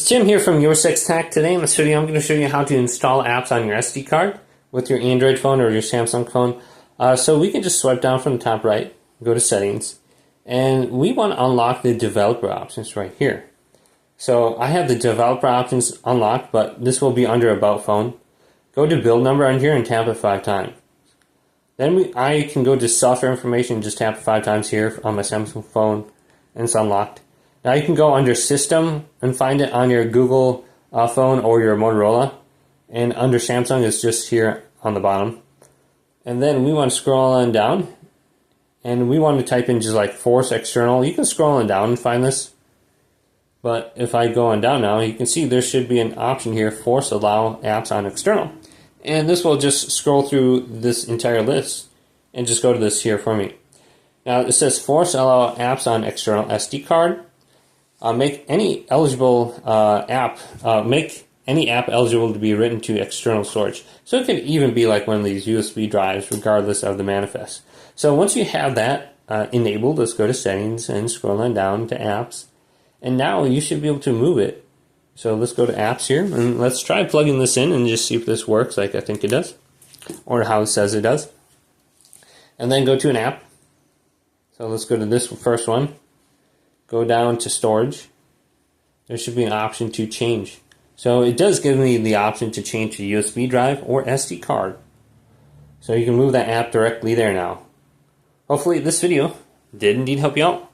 It's Tim here from Your Six Tech. Today in this video I'm going to show you how to install apps on your SD card with your Android phone or your Samsung phone. So we can just swipe down from the top right, go to settings, and we want to unlock the developer options right here. So I have the developer options unlocked, but this will be under About Phone. Go to build number on here and tap it 5 times. Then I can go to software information and just tap it 5 times here on my Samsung phone, and it's unlocked. Now you can go under System and find it on your Google phone or your Motorola. And under Samsung, it's just here on the bottom. And then we want to scroll on down. And we want to type in just like Force External. You can scroll on down and find this. But if I go on down now, you can see there should be an option here, Force Allow Apps on External. And this will just scroll through this entire list and just go to this here for me. Now it says Force Allow Apps on External SD card. Make any eligible app eligible to be written to external storage. So it could even be like one of these USB drives, regardless of the manifest. So once you have that enabled, let's go to settings and scroll on down to apps. And now you should be able to move it. So let's go to apps here and let's try plugging this in and just see if this works like I think it does, or how it says it does. And then go to an app. So let's go to this first one. Go down to storage. There should be an option to change. So it does give me the option to change to USB drive or SD card. So you can move that app directly there now. Hopefully this video did indeed help you out.